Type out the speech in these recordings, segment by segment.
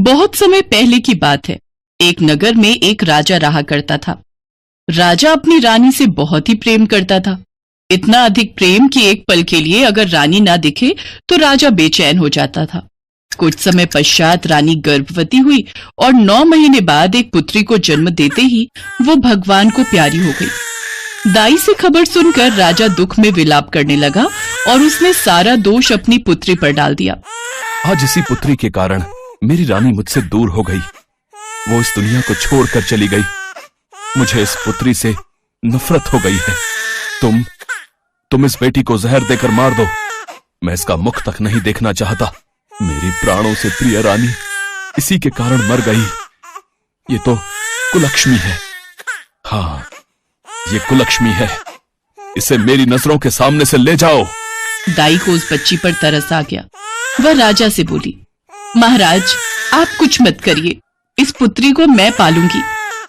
बहुत समय पहले की बात है। एक नगर में एक राजा रहा करता था। राजा अपनी रानी से बहुत ही प्रेम करता था। इतना अधिक प्रेम कि एक पल के लिए अगर रानी ना दिखे तो राजा बेचैन हो जाता था। कुछ समय पश्चात रानी गर्भवती हुई और 9 महीने बाद एक पुत्री को जन्म देते ही वो भगवान को प्यारी हो गई। दाई से खबर सुनकर राजा दुख में विलाप करने लगा और उसने सारा दोष अपनी पुत्री पर डाल दिया। आज इसी पुत्री के कारण मेरी रानी मुझसे दूर हो गई। वो इस दुनिया को छोड़कर चली गई। मुझे इस पुत्री से नफरत हो गई है। तुम इस बेटी को जहर देकर मार दो। मैं इसका मुख तक नहीं देखना चाहता। मेरी प्राणों से प्रिय रानी इसी के कारण मर गई। ये तो कुलक्ष्मी है। हाँ, ये कुलक्ष्मी है। इसे मेरी नजरों के सामने से ले जाओ। दाई को उस बच्ची पर तरस आ गया। वह राजा से बोली, महाराज आप कुछ मत करिए। इस पुत्री को मैं पालूंगी,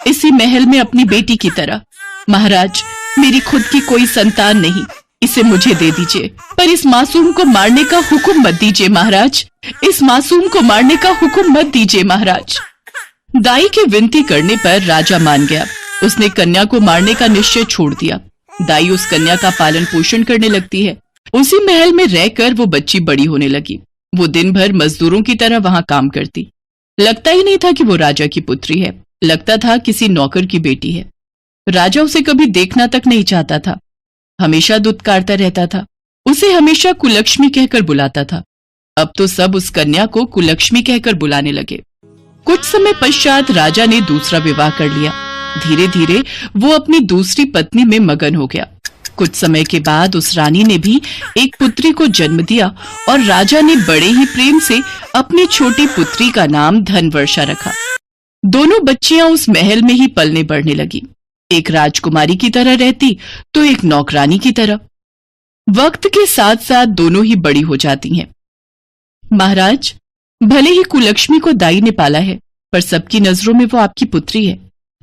इसी महल में अपनी बेटी की तरह। महाराज मेरी खुद की कोई संतान नहीं, इसे मुझे दे दीजिए, पर इस मासूम को मारने का हुक्म मत दीजिए महाराज। इस मासूम को मारने का हुक्म मत दीजिए महाराज। दाई के विनती करने पर राजा मान गया। उसने कन्या को मारने का निश्चय छोड़ दिया। दाई उस कन्या का पालन पोषण करने लगती है। उसी महल में रहकर वो बच्ची बड़ी होने लगी। वो दिन भर मजदूरों की तरह वहां काम करती। लगता ही नहीं था कि वो राजा की पुत्री है, लगता था किसी नौकर की बेटी है। राजा उसे कभी देखना तक नहीं चाहता था। हमेशा दुत्कारता रहता था। उसे हमेशा कुलक्ष्मी कहकर बुलाता था। अब तो सब उस कन्या को कुलक्ष्मी कहकर बुलाने लगे। कुछ समय पश्चात राजा ने दूसरा विवाह कर लिया। धीरे धीरे वो अपनी दूसरी पत्नी में मगन हो गया। कुछ समय के बाद उस रानी ने भी एक पुत्री को जन्म दिया और राजा ने बड़े ही प्रेम से अपनी छोटी पुत्री का नाम धनवर्षा रखा। दोनों बच्चियां उस महल में ही पलने बढ़ने लगी। एक राजकुमारी की तरह रहती तो एक नौकरानी की तरह। वक्त के साथ साथ दोनों ही बड़ी हो जाती हैं। महाराज भले ही कुलक्ष्मी को दाई ने पाला है, पर सबकी नजरों में वो आपकी पुत्री है।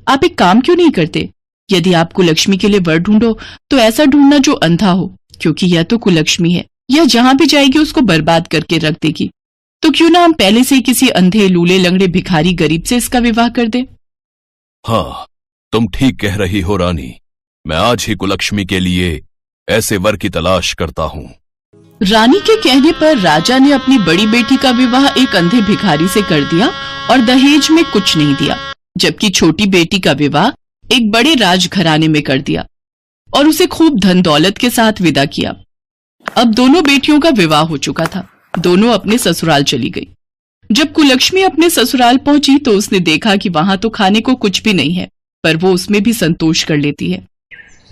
आप एक काम क्यों नहीं करते? यदि आप कुलक्ष्मी के लिए वर ढूंढो तो ऐसा ढूंढना जो अंधा हो, क्योंकि यह तो कुलक्ष्मी है। यह जहां भी जाएगी उसको बर्बाद करके रख देगी। तो क्यों ना हम पहले से ही किसी अंधे लूले लंगड़े भिखारी गरीब से इसका विवाह कर दे। हाँ, तुम ठीक कह रही हो रानी। मैं आज ही कुलक्ष्मी के लिए ऐसे वर की तलाश करता हूँ। रानी के कहने पर राजा ने अपनी बड़ी बेटी का विवाह एक अंधे भिखारी से कर दिया और दहेज में कुछ नहीं दिया, जबकि छोटी बेटी का विवाह एक बड़े राजघराने में कर दिया और उसे खूब धन दौलत के साथ विदा किया। अब दोनों बेटियों का विवाह हो चुका था। दोनों अपने ससुराल चली गई। जब कुलक्ष्मी अपने ससुराल पहुंची तो उसने देखा कि वहां तो खाने को कुछ भी नहीं है, पर वो उसमें भी संतोष कर लेती है।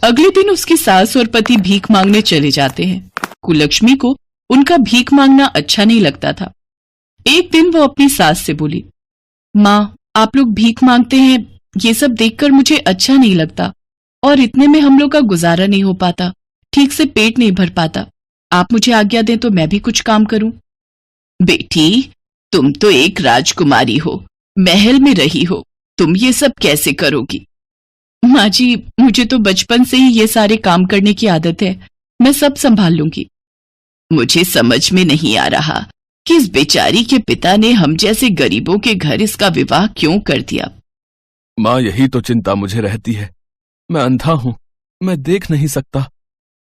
अगले दिन उसकी सास और पति भीख मांगने चले जाते हैं। कुलक्ष्मी को उनका भीख मांगना अच्छा नहीं लगता था। एक दिन वो अपनी सास से बोली, माँ आप लोग भीख मांगते हैं, ये सब देखकर मुझे अच्छा नहीं लगता और इतने में हम लोग का गुजारा नहीं हो पाता, ठीक से पेट नहीं भर पाता। आप मुझे आज्ञा दें तो मैं भी कुछ काम करूं। बेटी तुम तो एक राजकुमारी हो, महल में रही हो, तुम ये सब कैसे करोगी? माँ जी मुझे तो बचपन से ही ये सारे काम करने की आदत है, मैं सब संभाल लूंगी। मुझे समझ में नहीं आ रहा कि इस बेचारी के पिता ने हम जैसे गरीबों के घर इसका विवाह क्यों कर दिया। माँ यही तो चिंता मुझे रहती है। मैं अंधा हूँ, मैं देख नहीं सकता।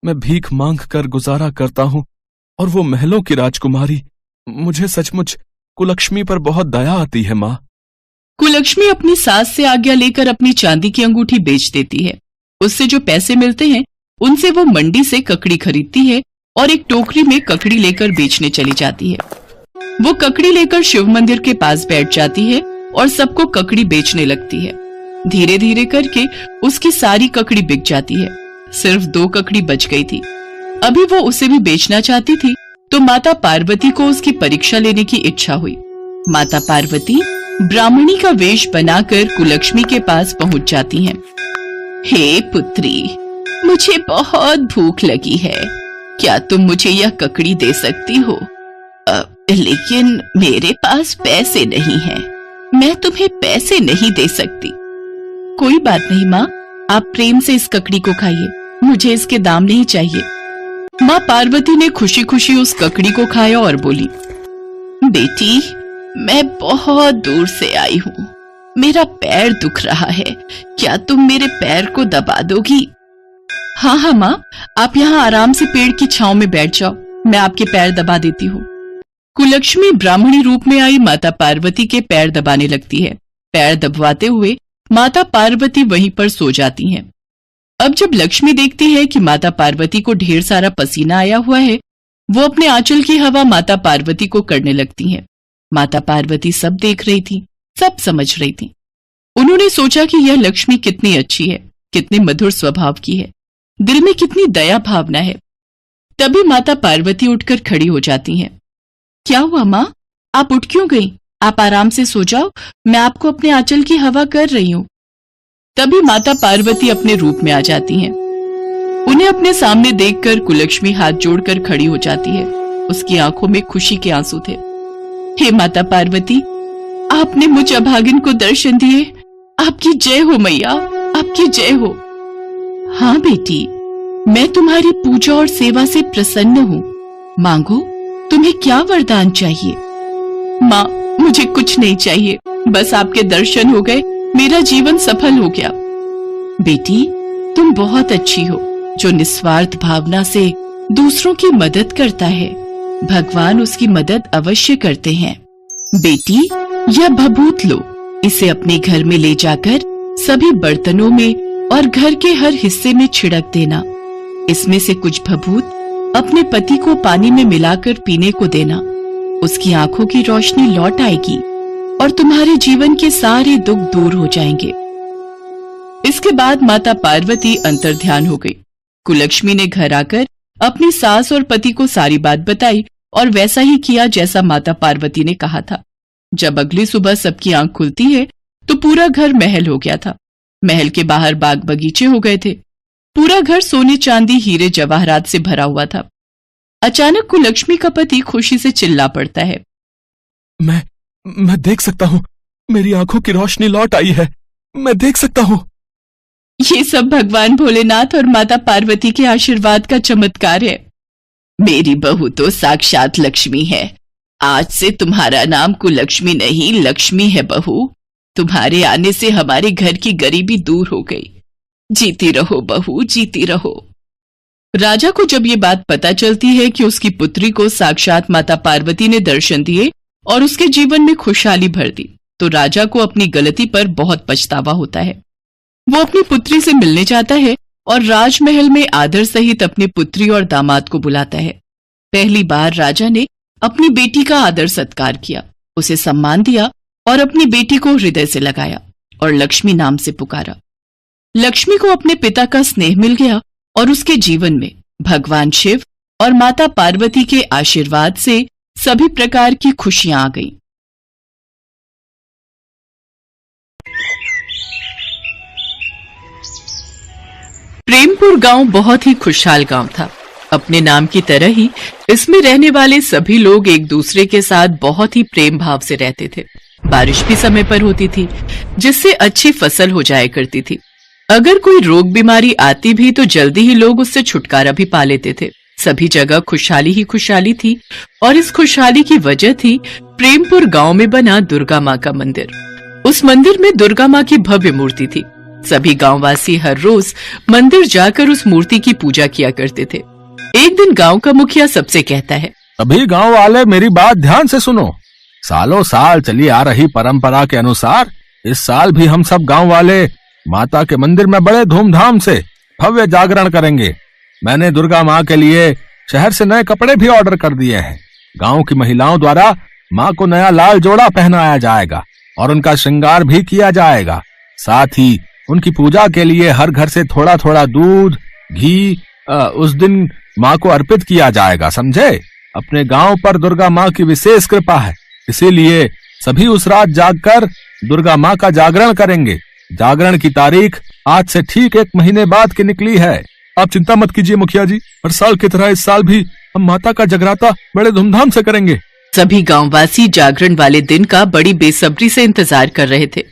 मैं भीख मांग कर गुजारा करता हूँ और वो महलों की राजकुमारी। मुझे सचमुच कुलक्ष्मी पर बहुत दया आती है माँ। कुलक्ष्मी अपनी सास से आज्ञा लेकर अपनी चांदी की अंगूठी बेच देती है। उससे जो पैसे मिलते हैं उनसे वो मंडी से ककड़ी खरीदती है और एक टोकरी में ककड़ी लेकर बेचने चली जाती है। वो ककड़ी लेकर शिव मंदिर के पास बैठ जाती है और सबको ककड़ी बेचने लगती है। धीरे धीरे करके उसकी सारी ककड़ी बिक जाती है। सिर्फ 2 ककड़ी बच गई थी। अभी वो उसे भी बेचना चाहती थी तो माता पार्वती को उसकी परीक्षा लेने की इच्छा हुई। माता पार्वती ब्राह्मणी का वेश बनाकर कुलक्ष्मी के पास पहुंच जाती हैं। हे पुत्री, मुझे बहुत भूख लगी है, क्या तुम मुझे यह ककड़ी दे सकती हो? लेकिन मेरे पास पैसे नहीं हैं, मैं तुम्हें पैसे नहीं दे सकती। कोई बात नहीं माँ, आप प्रेम से इस ककड़ी को खाइए, मुझे इसके दाम नहीं चाहिए। माँ पार्वती ने खुशी खुशी उस ककड़ी को खाया और बोली, बेटी मैं बहुत दूर से आई हूँ। मेरा पैर दुख रहा है, क्या तुम मेरे पैर को दबा दोगी? हाँ हाँ माँ, आप यहाँ आराम से पेड़ की छांव में बैठ जाओ, मैं आपके पैर दबा देती हूँ। कुलक्ष्मी ब्राह्मणी रूप में आई माता पार्वती के पैर दबाने लगती है। पैर दबवाते हुए माता पार्वती वहीं पर सो जाती हैं। अब जब लक्ष्मी देखती है कि माता पार्वती को ढेर सारा पसीना आया हुआ है, वो अपने आंचल की हवा माता पार्वती को करने लगती हैं। माता पार्वती सब देख रही थी, सब समझ रही थी। उन्होंने सोचा कि यह लक्ष्मी कितनी अच्छी है, कितने मधुर स्वभाव की है, दिल में कितनी दया भावना है। तभी माता पार्वती उठकर खड़ी हो जाती हैं। क्या हुआ माँ, आप उठ क्यों गई? आप आराम से सो जाओ, मैं आपको अपने आंचल की हवा कर रही हूँ। तभी माता पार्वती अपने रूप में आ जाती हैं। उन्हें अपने सामने देखकर कुलक्ष्मी हाथ जोड़कर खड़ी हो जाती है। उसकी आंखों में खुशी के आंसू थे। हे माता पार्वती, आपने मुझ अभागिन को दर्शन दिए, आपकी जय हो मैया, आपकी जय हो। हाँ बेटी, मैं तुम्हारी पूजा और सेवा से प्रसन्न हूँ। मांगो, तुम्हें क्या वरदान चाहिए? माँ, मुझे कुछ नहीं चाहिए, बस आपके दर्शन हो गए, मेरा जीवन सफल हो गया। बेटी, तुम बहुत अच्छी हो। जो निस्वार्थ भावना से दूसरों की मदद करता है, भगवान उसकी मदद अवश्य करते हैं। बेटी, यह भभूत लो, इसे अपने घर में ले जाकर सभी बर्तनों में और घर के हर हिस्से में छिड़क देना। इसमें से कुछ भभूत अपने पति को पानी में मिलाकर पीने को देना। उसकी आंखों की रोशनी लौट आएगी और तुम्हारे जीवन के सारे दुख दूर हो जाएंगे। इसके बाद माता पार्वती अंतर्ध्यान हो गई। कुलक्ष्मी ने घर आकर अपनी सास और पति को सारी बात बताई और वैसा ही किया जैसा माता पार्वती ने कहा था। जब अगली सुबह सबकी आंख खुलती है तो पूरा घर महल हो गया था। महल के बाहर बाग बगीचे हो गए थे। पूरा घर सोने चांदी हीरे जवाहरात से भरा हुआ था। अचानक कुलक्ष्मी का पति खुशी से चिल्ला पड़ता है। मैं देख सकता हूँ, मेरी आंखों की रोशनी लौट आई है, मैं देख सकता हूँ। ये सब भगवान भोलेनाथ और माता पार्वती के आशीर्वाद का चमत्कार है। मेरी बहू तो साक्षात लक्ष्मी है। आज से तुम्हारा नाम कुलक्ष्मी नहीं, लक्ष्मी है बहू। तुम्हारे आने से हमारे घर की गरीबी दूर हो गई। जीती रहो बहू, जीती रहो। राजा को जब ये बात पता चलती है कि उसकी पुत्री को साक्षात माता पार्वती ने दर्शन दिए और उसके जीवन में खुशहाली भर दी, तो राजा को अपनी गलती पर बहुत पछतावा होता है। वो अपनी पुत्री से मिलने जाता है और राजमहल में आदर सहित अपनी पुत्री और दामाद को बुलाता है। पहली बार राजा ने अपनी बेटी का आदर सत्कार किया, उसे सम्मान दिया और अपनी बेटी को हृदय से लगाया और लक्ष्मी नाम से पुकारा। लक्ष्मी को अपने पिता का स्नेह मिल गया और उसके जीवन में भगवान शिव और माता पार्वती के आशीर्वाद से सभी प्रकार की खुशियां आ गईं। प्रेमपुर गांव बहुत ही खुशहाल गांव था। अपने नाम की तरह ही इसमें रहने वाले सभी लोग एक दूसरे के साथ बहुत ही प्रेम भाव से रहते थे। बारिश भी समय पर होती थी, जिससे अच्छी फसल हो जाया करती थी। अगर कोई रोग बीमारी आती भी तो जल्दी ही लोग उससे छुटकारा भी पा लेते थे। सभी जगह खुशहाली ही खुशहाली थी और इस खुशहाली की वजह थी प्रेमपुर गांव में बना दुर्गा माँ का मंदिर। उस मंदिर में दुर्गा माँ की भव्य मूर्ति थी। सभी गांववासी हर रोज मंदिर जाकर उस मूर्ति की पूजा किया करते थे। एक दिन गांव का मुखिया सबसे कहता है, सभी गांव वाले मेरी बात ध्यान से सुनो। सालों साल चली आ रही परंपरा के अनुसार इस साल भी हम सब गांव वाले माता के मंदिर में बड़े धूमधाम से भव्य जागरण करेंगे। मैंने दुर्गा माँ के लिए शहर से नए कपड़े भी ऑर्डर कर दिए हैं। गांव की महिलाओं द्वारा माँ को नया लाल जोड़ा पहनाया जाएगा और उनका श्रृंगार भी किया जाएगा। साथ ही उनकी पूजा के लिए हर घर से थोड़ा थोड़ा दूध, घी उस दिन माँ को अर्पित किया जाएगा, समझे? अपने गांव पर दुर्गा माँ की विशेष कृपा है, इसीलिए सभी उस रात जागकर दुर्गा माँ का जागरण करेंगे। जागरण की तारीख आज से ठीक 1 महीने बाद की निकली है। आप चिंता मत कीजिए मुखिया जी, हर साल की तरह इस साल भी हम माता का जगराता बड़े धूमधाम से करेंगे। सभी गांववासी जागरण वाले दिन का बड़ी बेसब्री से इंतजार कर रहे थे।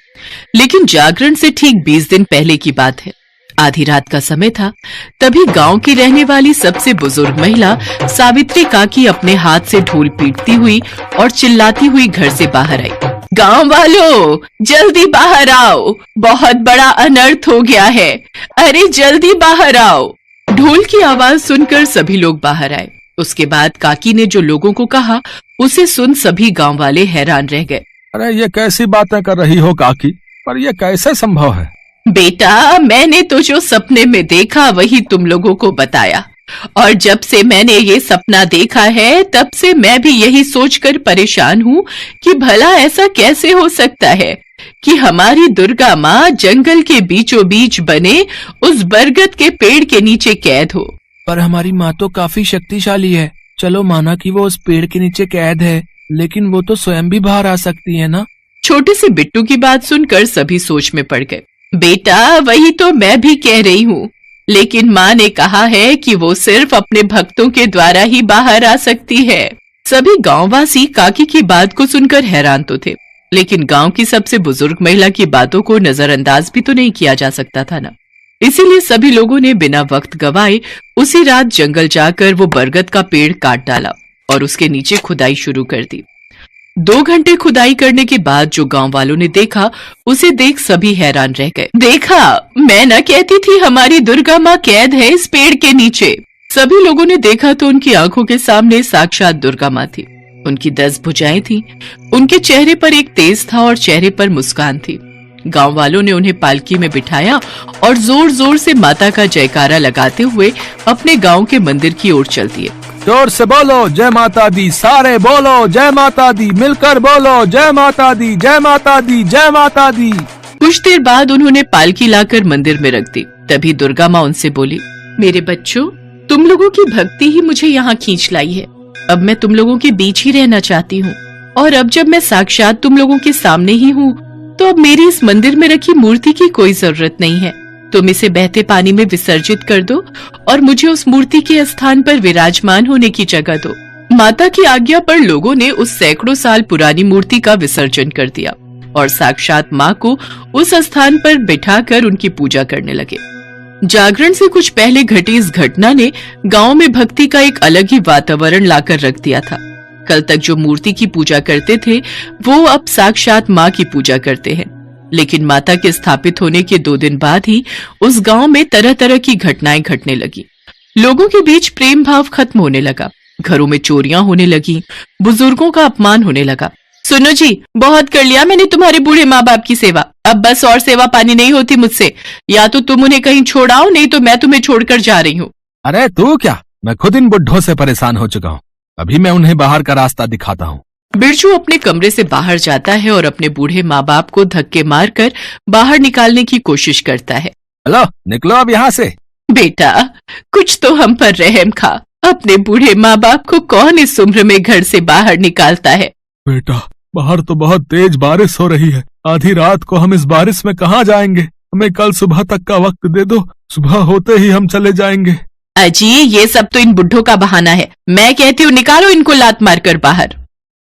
लेकिन जागरण से ठीक 20 दिन पहले की बात है। आधी रात का समय था। तभी गांव की रहने वाली सबसे बुजुर्ग महिला सावित्री काकी अपने हाथ से ढोल पीटती हुई और चिल्लाती हुई घर से बाहर आई। गांव वालों, जल्दी बाहर आओ, बहुत बड़ा अनर्थ हो गया है, अरे जल्दी बाहर आओ। ढोल की आवाज सुनकर सभी लोग बाहर आए। उसके बाद काकी ने जो लोगों को कहा उसे सुन सभी गांव वाले हैरान रह गए। अरे ये कैसी बातें कर रही हो काकी, पर यह कैसे संभव है? बेटा, मैंने तो जो सपने में देखा वही तुम लोगों को बताया, और जब से मैंने ये सपना देखा है तब से मैं भी यही सोचकर परेशान हूँ कि भला ऐसा कैसे हो सकता है कि हमारी दुर्गा माँ जंगल के बीचों बीच बने उस बरगद के पेड़ के नीचे कैद हो। पर हमारी माँ तो काफी शक्तिशाली है। चलो माना कि वो उस पेड़ के नीचे कैद है, लेकिन वो तो स्वयं भी बाहर आ सकती है ना? छोटे से बिट्टू की बात सुनकर सभी सोच में पड़ गए। बेटा, वही तो मैं भी कह रही हूँ, लेकिन माँ ने कहा है कि वो सिर्फ अपने भक्तों के द्वारा ही बाहर आ सकती है। सभी गांववासी काकी की बात को सुनकर हैरान तो थे, लेकिन गांव की सबसे बुजुर्ग महिला की बातों को नजरअंदाज भी तो नहीं किया जा सकता था ना। इसीलिए सभी लोगों ने बिना वक्त गवाए उसी रात जंगल जाकर वो बरगद का पेड़ काट डाला और उसके नीचे खुदाई शुरू कर दी। 2 घंटे खुदाई करने के बाद जो गांव वालों ने देखा उसे देख सभी हैरान रह गए। देखा, मैं न कहती थी हमारी दुर्गा माँ कैद है इस पेड़ के नीचे। सभी लोगों ने देखा तो उनकी आंखों के सामने साक्षात दुर्गा माँ थी। उनकी 10 भुजाएं थी, उनके चेहरे पर एक तेज था और चेहरे पर मुस्कान थी। गांव वालों ने उन्हें पालकी में बिठाया और जोर जोर से माता का जयकारा लगाते हुए अपने गांव के मंदिर की ओर चल दिए। जोर से बोलो जय माता दी, सारे बोलो जय माता दी, मिलकर बोलो जय माता दी, जय माता दी, जय माता दी। कुछ देर बाद उन्होंने पालकी लाकर मंदिर में रख दी। तभी दुर्गा माँ उनसे बोली, मेरे बच्चों, तुम लोगों की भक्ति ही मुझे यहाँ खींच लाई है। अब मैं तुम लोगों के बीच ही रहना चाहती हूँ, और अब जब मैं साक्षात तुम लोगों के सामने ही हूँ तो अब मेरी इस मंदिर में रखी मूर्ति की कोई जरूरत नहीं है। तुम इसे बहते पानी में विसर्जित कर दो और मुझे उस मूर्ति के स्थान पर विराजमान होने की जगह दो। माता की आज्ञा पर लोगों ने उस सैकड़ों साल पुरानी मूर्ति का विसर्जन कर दिया और साक्षात माँ को उस स्थान पर बिठाकर उनकी पूजा करने लगे। जागरण से कुछ पहले घटी इस घटना ने गांव में भक्ति का एक अलग ही वातावरण लाकर रख दिया था। कल तक जो मूर्ति की पूजा करते थे वो अब साक्षात माँ की पूजा करते हैं। लेकिन माता के स्थापित होने के 2 दिन बाद ही उस गांव में तरह तरह की घटनाएं घटने लगी। लोगों के बीच प्रेम भाव खत्म होने लगा, घरों में चोरियां होने लगी, बुजुर्गों का अपमान होने लगा। सुनो जी, बहुत कर लिया मैंने तुम्हारे बूढ़े माँ बाप की सेवा, अब बस और सेवा पानी नहीं होती मुझसे। या तो तुम उन्हें कहीं छोड़ाओ, नहीं तो मैं तुम्हें छोड़कर जा रही हूँ। अरे तू क्या, मैं खुद इन बुढ़ों से परेशान हो चुका हूँ, अभी मैं उन्हें बाहर का रास्ता दिखाता हूँ। बिरजू अपने कमरे से बाहर जाता है और अपने बूढ़े माँ बाप को धक्के मारकर बाहर निकालने की कोशिश करता है। हेलो, निकलो अब यहाँ से। बेटा, कुछ तो हम पर रहम खा, अपने बूढ़े माँ बाप को कौन इस उम्र में घर से बाहर निकालता है। बेटा, बाहर तो बहुत तेज बारिश हो रही है, आधी रात को हम इस बारिश में कहाँ जाएंगे? हमें कल सुबह तक का वक्त दे दो, सुबह होते ही हम चले जाएंगे। अजी, ये सब तो इन बुढ़ों का बहाना है। मैं कहती हूँ निकालो इनको लात मारकर बाहर।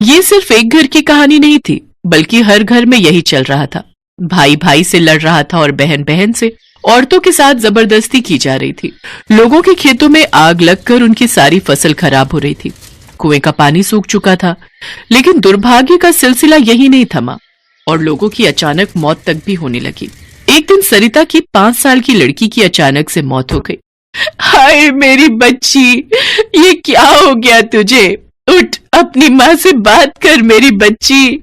ये सिर्फ एक घर की कहानी नहीं थी, बल्कि हर घर में यही चल रहा था। भाई भाई से लड़ रहा था और बहन बहन से। औरतों के साथ जबरदस्ती की जा रही थी। लोगों के खेतों में आग लगकर उनकी सारी फसल खराब हो रही थी। कुएं का पानी सूख चुका था, लेकिन दुर्भाग्य का सिलसिला यही नहीं थमा और लोगों की अचानक मौत तक भी होने लगी। एक दिन सरिता की 5 साल की लड़की की अचानक से मौत हो गई। हाय मेरी बच्ची, ये क्या हो गया तुझे? उठ, अपनी माँ से बात कर मेरी बच्ची।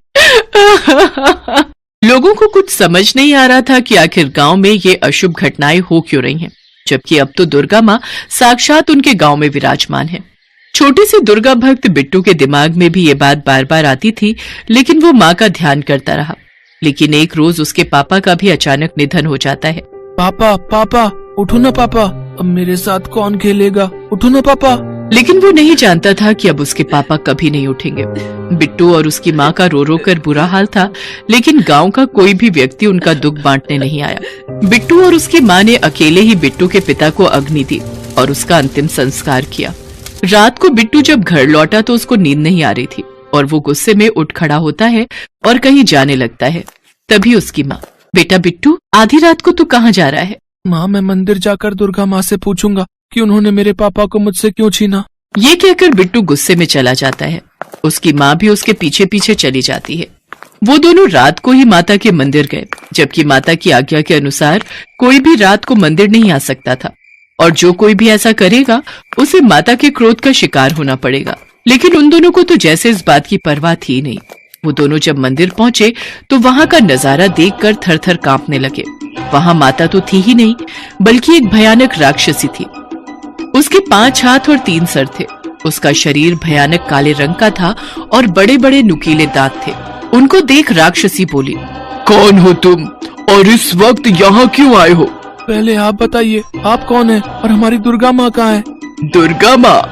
लोगों को कुछ समझ नहीं आ रहा था कि आखिर गांव में ये अशुभ घटनाएं हो क्यों रही हैं, जबकि अब तो दुर्गा माँ साक्षात उनके गांव में विराजमान है। छोटे से दुर्गा भक्त बिट्टू के दिमाग में भी ये बात बार बार आती थी, लेकिन वो माँ का ध्यान करता रहा। लेकिन एक रोज उसके पापा का भी अचानक निधन हो जाता है। पापा, पापा, उठो ना पापा, अब मेरे साथ कौन खेलेगा? उठो ना पापा। लेकिन वो नहीं जानता था कि अब उसके पापा कभी नहीं उठेंगे। बिट्टू और उसकी माँ का रो रो कर बुरा हाल था, लेकिन गांव का कोई भी व्यक्ति उनका दुख बांटने नहीं आया। बिट्टू और उसकी माँ ने अकेले ही बिट्टू के पिता को अग्नि दी और उसका अंतिम संस्कार किया। रात को बिट्टू जब घर लौटा तो उसको नींद नहीं आ रही थी और वो गुस्से में उठ खड़ा होता है और कहीं जाने लगता है। तभी उसकी माँ, बेटा बिट्टू, आधी रात को तू कहाँ जा रहा है? माँ, मैं मंदिर जाकर दुर्गा माँ से पूछूंगा कि उन्होंने मेरे पापा को मुझसे क्यों छीना। ये कहकर बिट्टू गुस्से में चला जाता है। उसकी माँ भी उसके पीछे पीछे चली जाती है। वो दोनों रात को ही माता के मंदिर गए, जबकि माता की आज्ञा के अनुसार कोई भी रात को मंदिर नहीं आ सकता था, और जो कोई भी ऐसा करेगा उसे माता के क्रोध का शिकार होना पड़ेगा। लेकिन उन दोनों को तो जैसे इस बात की परवाह थी नहीं। वो दोनों जब मंदिर पहुंचे तो वहां का नजारा देखकर थर थर कांपने लगे। वहां माता तो थी ही नहीं, बल्कि एक भयानक राक्षसी थी। उसके 5 हाथ और 3 सर थे। उसका शरीर भयानक काले रंग का था और बड़े बड़े नुकीले दांत थे। उनको देख राक्षसी बोली, कौन हो तुम और इस वक्त यहाँ क्यों आए हो? पहले आप बताइए, आप कौन है और हमारी दुर्गा माँ कहाँ है? दुर्गा माँ?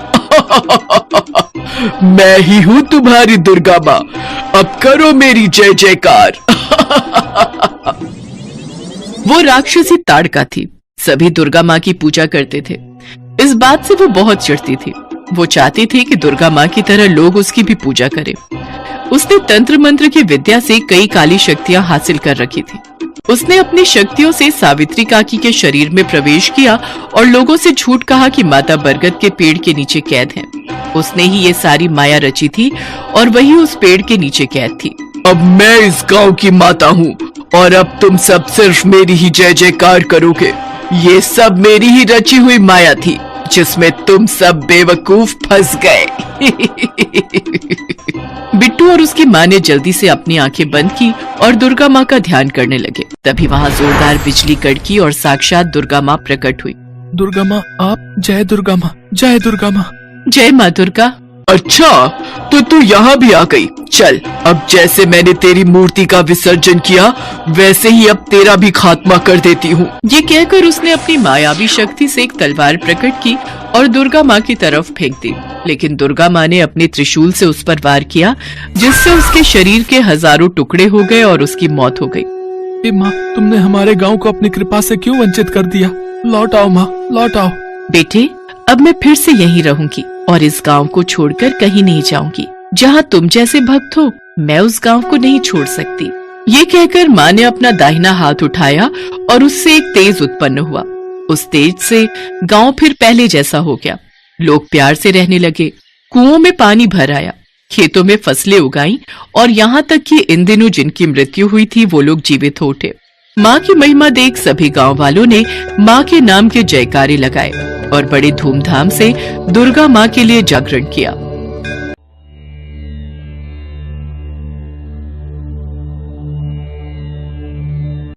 मैं ही हूँ तुम्हारी दुर्गा माँ। अब करो मेरी जय जयकार। वो राक्षसी ताड़का थी। सभी दुर्गा माँ की पूजा करते थे। इस बात से वो बहुत चिढ़ती थी। वो चाहती थी कि दुर्गा माँ की तरह लोग उसकी भी पूजा करें। उसने तंत्र मंत्र की विद्या से कई काली शक्तियां हासिल कर रखी थी। उसने अपनी शक्तियों से सावित्री काकी के शरीर में प्रवेश किया और लोगों से झूठ कहा कि माता बरगद के पेड़ के नीचे कैद है। उसने ही ये सारी माया रची थी और वही उस पेड़ के नीचे कैद थी। अब मैं इस गांव की माता हूँ और अब तुम सब सिर्फ मेरी ही जय जयकार करोगे। ये सब मेरी ही रची हुई माया थी जिसमें तुम सब बेवकूफ फंस गए। बिट्टू और उसकी माँ ने जल्दी से अपनी आंखें बंद की और दुर्गा माँ का ध्यान करने लगे। तभी वहाँ जोरदार बिजली कड़की और साक्षात दुर्गा माँ प्रकट हुई। दुर्गा माँ, आप जय दुर्गा माँ, जय दुर्गा माँ। जय माँ दुर्गा। अच्छा, तो तू यहाँ भी आ गई। चल, अब जैसे मैंने तेरी मूर्ति का विसर्जन किया वैसे ही अब तेरा भी खात्मा कर देती हूँ। ये कहकर उसने अपनी मायावी शक्ति से एक तलवार प्रकट की और दुर्गा माँ की तरफ फेंक दी। लेकिन दुर्गा माँ ने अपने त्रिशूल से उस पर वार किया, जिससे उसके शरीर के हजारों टुकड़े हो गए और उसकी मौत हो गई। माँ, तुमने हमारे गांव को अपनी कृपा से क्यों वंचित कर दिया? लौट आओ माँ, लौट आओ। बेटे, अब मैं फिर से यहीं रहूंगी और इस गांव को छोड़कर कहीं नहीं जाऊंगी। जहाँ तुम जैसे भक्त हो, मैं उस गांव को नहीं छोड़ सकती। ये कहकर माँ ने अपना दाहिना हाथ उठाया और उससे एक तेज उत्पन्न हुआ। उस तेज से गांव फिर पहले जैसा हो गया। लोग प्यार से रहने लगे। कुओं में पानी भर आया, खेतों में फसलें उगाई और यहाँ तक कि इन दिनों जिनकी मृत्यु हुई थी वो लोग जीवित हो उठे। माँ की महिमा देख सभी गांव वालों ने माँ के नाम के जयकारे लगाए और बड़े धूमधाम से दुर्गा माँ के लिए जागरण किया।